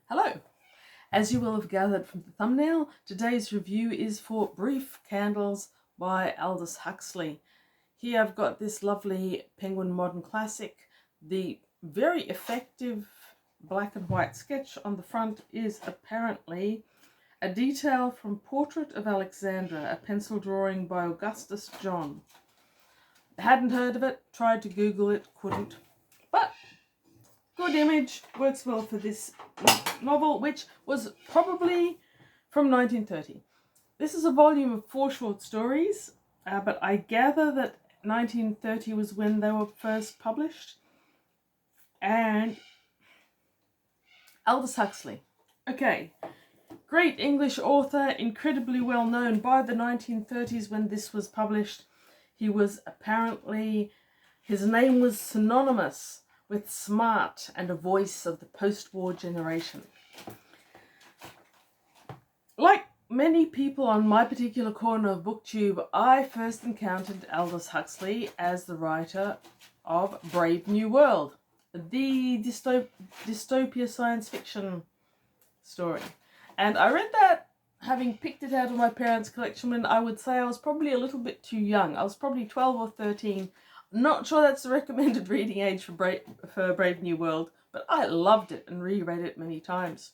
Hello! As you will have gathered from the thumbnail, today's review is for Brief Candles by Aldous Huxley. Here I've got this lovely Penguin Modern Classic. The very effective black and white sketch on the front is apparently a detail from Portrait of Alexandra, a pencil drawing by Augustus John. Hadn't heard of it, tried to Google it, couldn't. But good image, works well for this novel, which was probably from 1930. This is a volume of 4 short stories, but I gather that 1930 was when they were first published. And Aldous Huxley. Okay, great English author, incredibly well known by the 1930s when this was published. He was apparently, his name was synonymous with smart and a voice of the post-war generation. Like many people on my particular corner of BookTube, I first encountered Aldous Huxley as the writer of Brave New World, the dystopia science fiction story. And I read that having picked it out of my parents' collection when I would say I was probably a little bit too young. I was probably 12 or 13. Not sure that's the recommended reading age for Brave New World, but I loved it and reread it many times.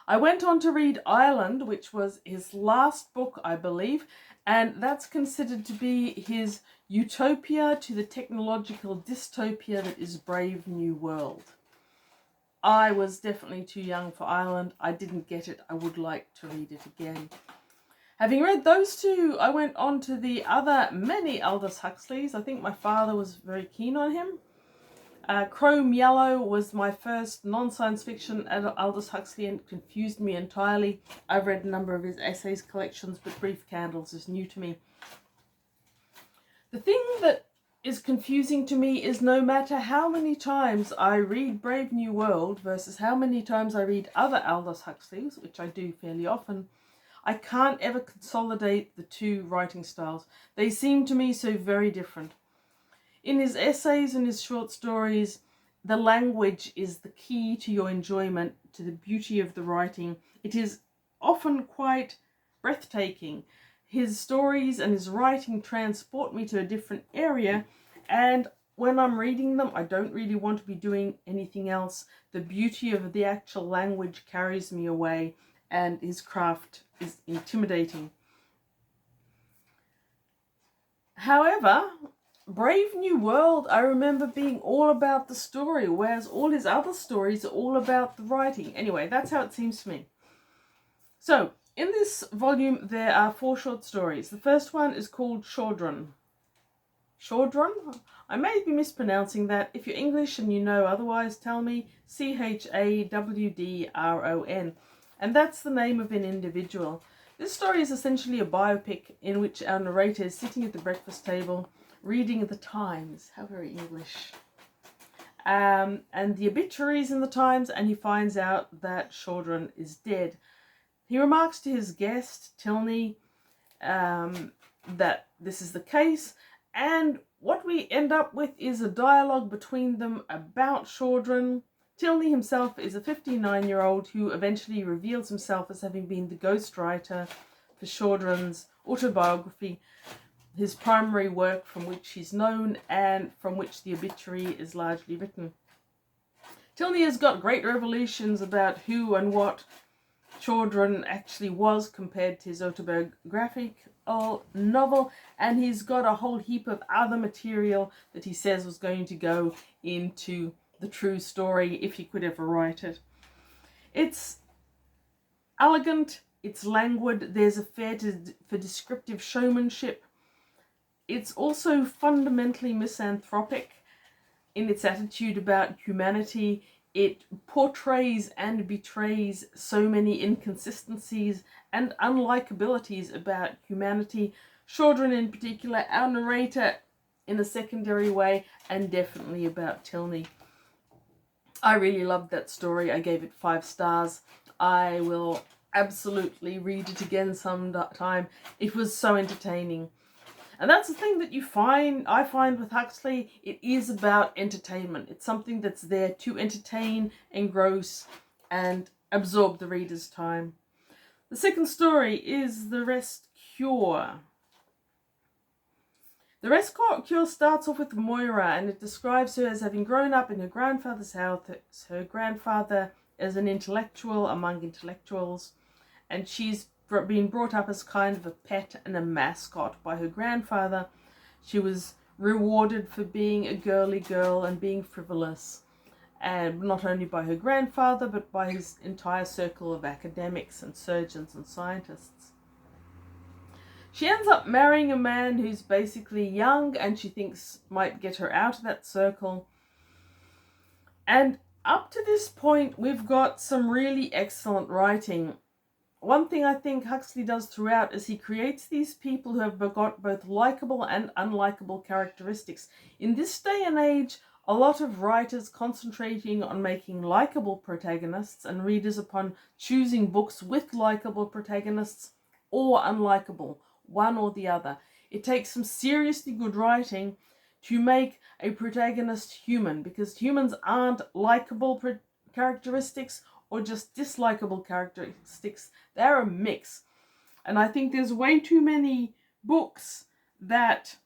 I went on to read Ireland, which was his last book, I believe, and that's considered to be his utopia to the technological dystopia that is Brave New World. I was definitely too young for Ireland. I didn't get it. I would like to read it again. Having read those two, I went on to the other many Aldous Huxleys. I think my father was very keen on him. Chrome Yellow was my first non-science fiction Aldous Huxley and confused me entirely. I've read a number of his essays collections, but Brief Candles is new to me. The thing that is confusing to me is no matter how many times I read Brave New World versus how many times I read other Aldous Huxleys, which I do fairly often, I can't ever consolidate the two writing styles. They seem to me so very different. In his essays and his short stories, the language is the key to your enjoyment, to the beauty of the writing. It is often quite breathtaking. His stories and his writing transport me to a different area, and when I'm reading them, I don't really want to be doing anything else. The beauty of the actual language carries me away, and his craft is intimidating. However, Brave New World, I remember being all about the story, whereas all his other stories are all about the writing. Anyway, that's how it seems to me. So, in this volume, there are 4 short stories. The first one is called Chawdron. Chawdron? I may be mispronouncing that. If you're English and you know otherwise, tell me. Chawdron. And that's the name of an individual. This story is essentially a biopic in which our narrator is sitting at the breakfast table reading the Times. How very English. And the obituaries in the Times, and he finds out that Chawdron is dead. He remarks to his guest, Tilney, that this is the case, and what we end up with is a dialogue between them about Chawdron. Tilney himself is a 59-year-old who eventually reveals himself as having been the ghostwriter for Chawdron's autobiography, his primary work from which he's known and from which the obituary is largely written. Tilney has got great revelations about who and what Chawdron actually was compared to his autobiographical novel, and he's got a whole heap of other material that he says was going to go into the true story if he could ever write it. It's elegant, it's languid, there's a flair for descriptive showmanship. It's also fundamentally misanthropic in its attitude about humanity. It portrays and betrays so many inconsistencies and unlikabilities about humanity. Chawdron in particular, our narrator in a secondary way, and definitely about Tilney. I really loved that story. I gave it 5 stars. I will absolutely read it again sometime. It was so entertaining. And that's the thing that I find with Huxley, it is about entertainment. It's something that's there to entertain, engross, and absorb the reader's time. The second story is The Rest Cure. The Rest Cure starts off with Moira, and it describes her as having grown up in her grandfather's house. Her grandfather is an intellectual among intellectuals, and she's been brought up as kind of a pet and a mascot by her grandfather. She was rewarded for being a girly girl and being frivolous, and not only by her grandfather, but by his entire circle of academics and surgeons and scientists. She ends up marrying a man who's basically young and she thinks might get her out of that circle. And up to this point, we've got some really excellent writing. One thing I think Huxley does throughout is he creates these people who have got both likable and unlikable characteristics. In this day and age, a lot of writers concentrating on making likable protagonists and readers upon choosing books with likable protagonists or unlikable, one or the other. It takes some seriously good writing to make a protagonist human, because humans aren't likable characteristics or just dislikable characteristics. They're a mix. And I think there's way too many books that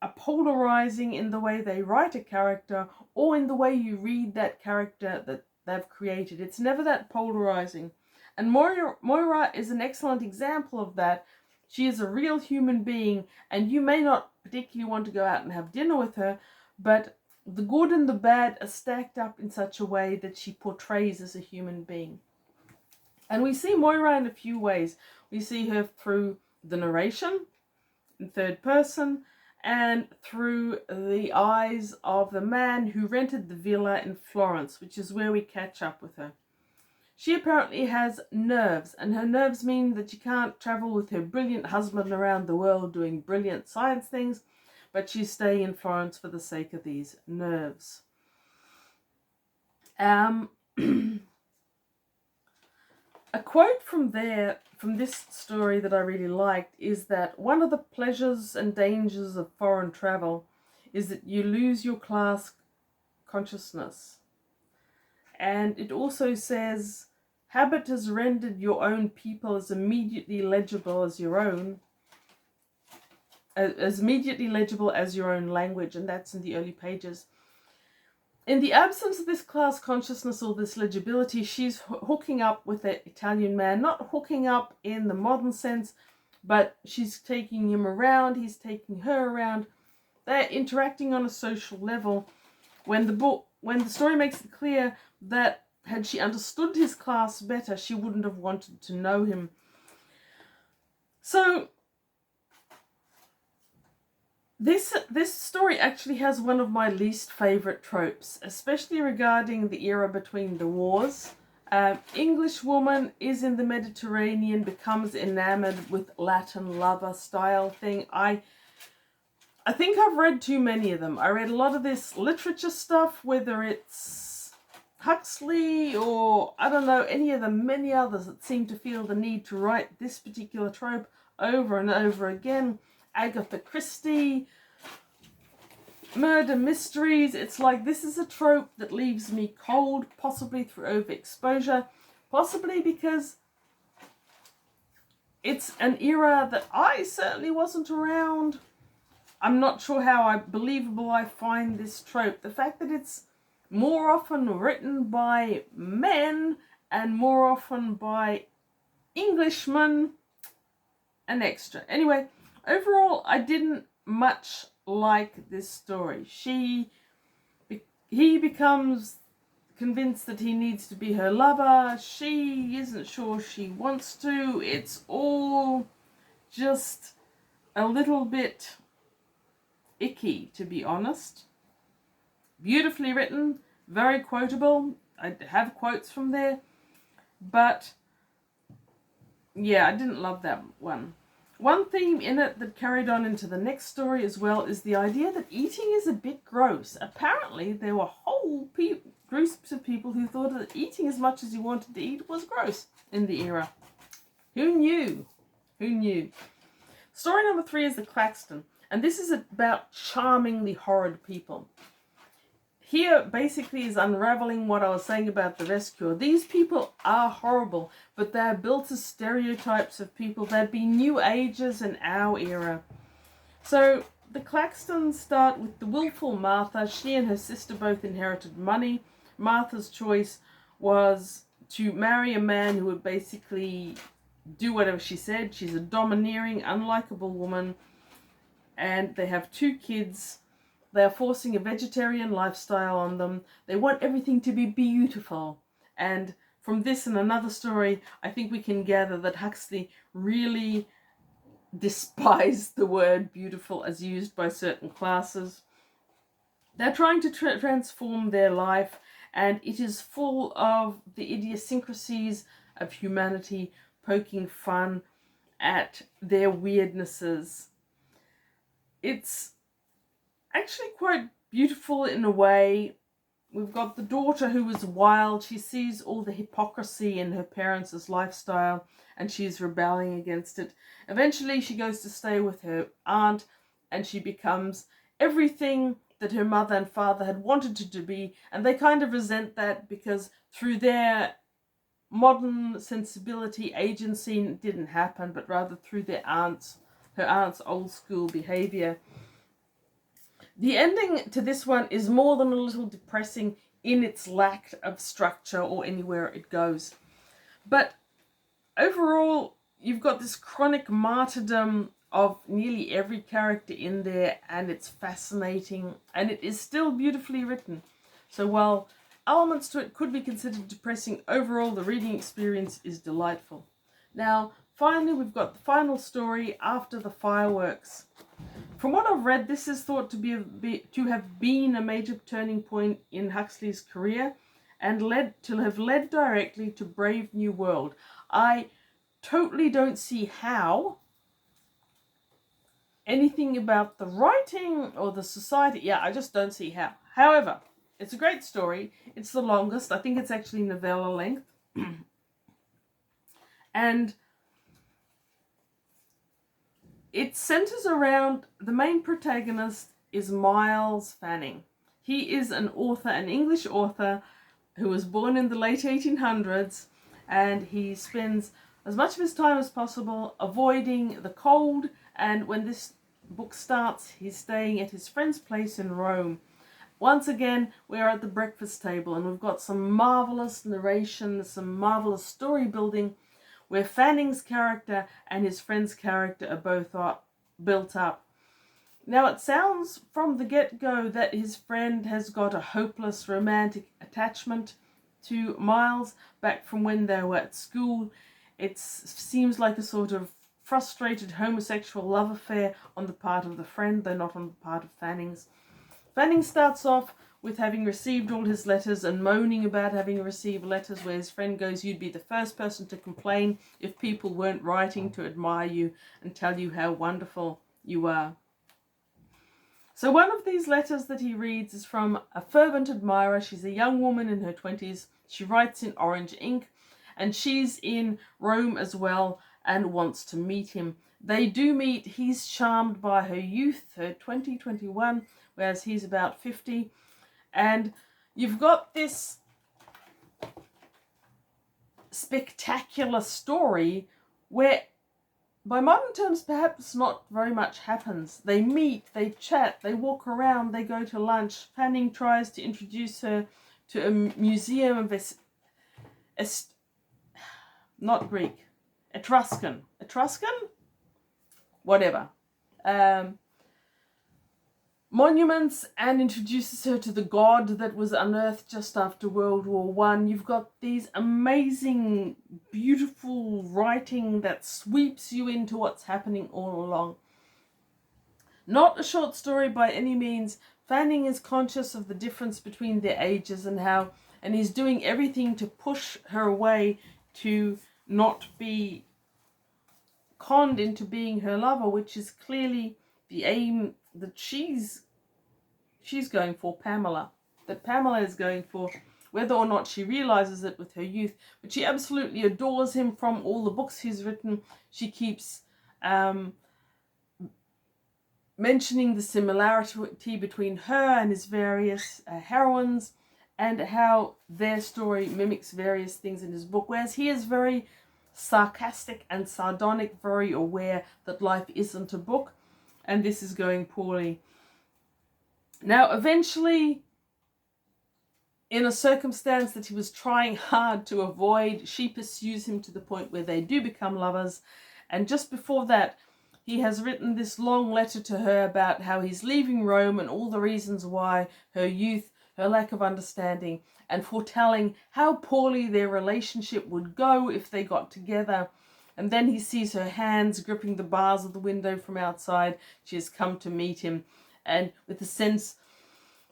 are polarizing in the way they write a character or in the way you read that character that they've created. It's never that polarizing. And Moira is an excellent example of that. She is a real human being, and you may not particularly want to go out and have dinner with her, but the good and the bad are stacked up in such a way that she portrays as a human being. And we see Moira in a few ways. We see her through the narration in third person and through the eyes of the man who rented the villa in Florence, which is where we catch up with her. She apparently has nerves, and her nerves mean that she can't travel with her brilliant husband around the world doing brilliant science things, but she's staying in Florence for the sake of these nerves. A quote from this story that I really liked is that one of the pleasures and dangers of foreign travel is that you lose your class consciousness. And it also says, habit has rendered your own people as immediately legible as your own, language, and that's in the early pages. In the absence of this class consciousness or this legibility, she's hooking up with an Italian man, not hooking up in the modern sense, but she's taking him around, he's taking her around. They're interacting on a social level. When the story makes it clear that had she understood his class better, she wouldn't have wanted to know him. So this story actually has one of my least favorite tropes, especially regarding the era between the wars. English woman is in the Mediterranean, becomes enamored with Latin lover style thing. I think I've read too many of them. I read a lot of this literature stuff, whether it's Huxley or, I don't know, any of the many others that seem to feel the need to write this particular trope over and over again. Agatha Christie, murder mysteries. It's like this is a trope that leaves me cold, possibly through overexposure, possibly because it's an era that I certainly wasn't around. I'm not sure how believable I find this trope. The fact that it's more often written by men and more often by Englishmen, an extra. Anyway, overall, I didn't much like this story. He becomes convinced that he needs to be her lover. She isn't sure she wants to. It's all just a little bit icky, to be honest. Beautifully written, very quotable. I have quotes from there, but yeah, I didn't love that one. One theme in it that carried on into the next story as well is the idea that eating is a bit gross. Apparently, there were whole groups of people who thought that eating as much as you wanted to eat was gross in the era. Who knew? Who knew? Story number 3 is the Claxton. And this is about charmingly horrid people. Here basically is unraveling what I was saying about the rescuer. These people are horrible, but they're built as stereotypes of people. They'd be New Agers in our era. So the Claxtons start with the willful Martha. She and her sister both inherited money. Martha's choice was to marry a man who would basically do whatever she said. She's a domineering, unlikable woman. And they have 2 kids. They are forcing a vegetarian lifestyle on them. They want everything to be beautiful. And from this and another story, I think we can gather that Huxley really despised the word beautiful as used by certain classes. They're trying to transform their life, and it is full of the idiosyncrasies of humanity poking fun at their weirdnesses. It's actually quite beautiful in a way. We've got the daughter who is wild. She sees all the hypocrisy in her parents' lifestyle and she's rebelling against it. Eventually she goes to stay with her aunt and she becomes everything that her mother and father had wanted her to be, and they kind of resent that because through their modern sensibility, agency didn't happen, but rather through her aunt's old school behavior. The ending to this one is more than a little depressing in its lack of structure or anywhere it goes. But overall, you've got this chronic martyrdom of nearly every character in there, and it's fascinating, and it is still beautifully written. So while elements to it could be considered depressing, overall the reading experience is delightful. Now, finally, we've got the final story, After the Fireworks. From what I've read, this is thought to have been a major turning point in Huxley's career and have led directly to Brave New World. I totally don't see how anything about the writing or the society, I just don't see how. However, it's a great story. It's the longest. I think it's actually novella length. And it centers around, the main protagonist is Miles Fanning. He is an author, an English author, who was born in the late 1800s, and he spends as much of his time as possible avoiding the cold, and when this book starts, he's staying at his friend's place in Rome. Once again, we're at the breakfast table, and we've got some marvelous narration, some marvelous story building, where Fanning's character and his friend's character are both built up. Now, it sounds from the get-go that his friend has got a hopeless romantic attachment to Miles back from when they were at school. It seems like a sort of frustrated homosexual love affair on the part of the friend, though not on the part of Fanning's. Fanning starts off with having received all his letters and moaning about having received letters where his friend goes, "You'd be the first person to complain if people weren't writing to admire you and tell you how wonderful you are." So one of these letters that he reads is from a fervent admirer. She's a young woman in her 20s. She writes in orange ink, and she's in Rome as well and wants to meet him. They do meet. He's charmed by her youth, her 21, whereas he's about 50. And you've got this spectacular story where, by modern terms, perhaps not very much happens. They meet, they chat, they walk around, they go to lunch. Fanning tries to introduce her to a museum of not Greek, Etruscan? Whatever. Monuments, and introduces her to the god that was unearthed just after World War I. You've got these amazing, beautiful writing that sweeps you into what's happening all along. Not a short story by any means. Fanning is conscious of the difference between their ages and he's doing everything to push her away to not be conned into being her lover, which is clearly the aim that she's going for, that Pamela is going for, whether or not she realizes it with her youth. But she absolutely adores him from all the books he's written. She keeps mentioning the similarity between her and his various heroines, and how their story mimics various things in his book, whereas he is very sarcastic and sardonic, very aware that life isn't a book, and this is going poorly. Now, eventually, in a circumstance that he was trying hard to avoid, she pursues him to the point where they do become lovers, and just before that, he has written this long letter to her about how he's leaving Rome and all the reasons why: her youth, her lack of understanding, and foretelling how poorly their relationship would go if they got together. And then he sees her hands gripping the bars of the window from outside. She has come to meet him, and with a sense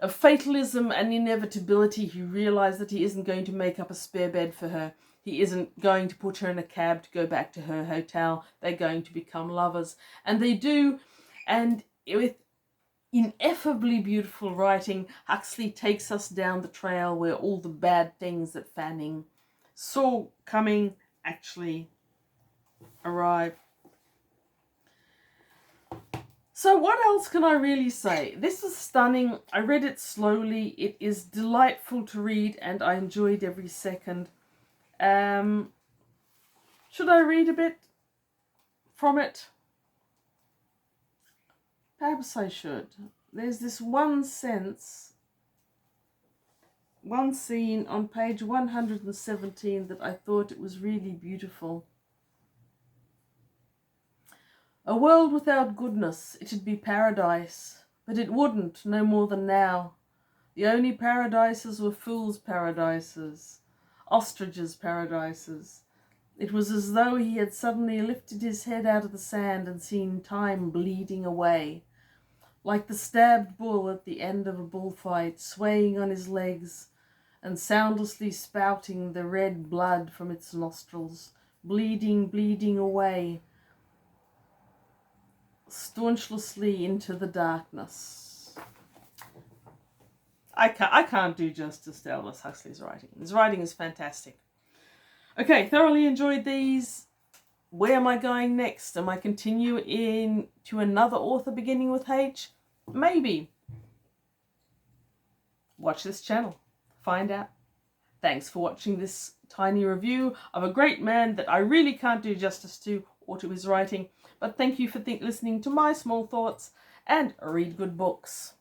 of fatalism and inevitability, he realizes that he isn't going to make up a spare bed for her. He isn't going to put her in a cab to go back to her hotel. They're going to become lovers. And they do. And with ineffably beautiful writing, Huxley takes us down the trail where all the bad things that Fanning saw coming actually arrive. So what else can I really say? This is stunning. I read it slowly. It is delightful to read, and I enjoyed every second. Should I read a bit from it? Perhaps I should. There's this one scene on page 117 that I thought it was really beautiful. A world without goodness, it'd be paradise, but it wouldn't, no more than now. The only paradises were fools' paradises, ostriches' paradises. It was as though he had suddenly lifted his head out of the sand and seen time bleeding away, like the stabbed bull at the end of a bullfight, swaying on his legs and soundlessly spouting the red blood from its nostrils, bleeding away, staunchlessly into the darkness. I can't do justice to Aldous Huxley's writing. His writing is fantastic. Okay, thoroughly enjoyed these. Where am I going next? Am I continuing to another author beginning with H? Maybe. Watch this channel. Find out. Thanks for watching this tiny review of a great man that I really can't do justice to or to his writing. But thank you for listening to my small thoughts, and read good books.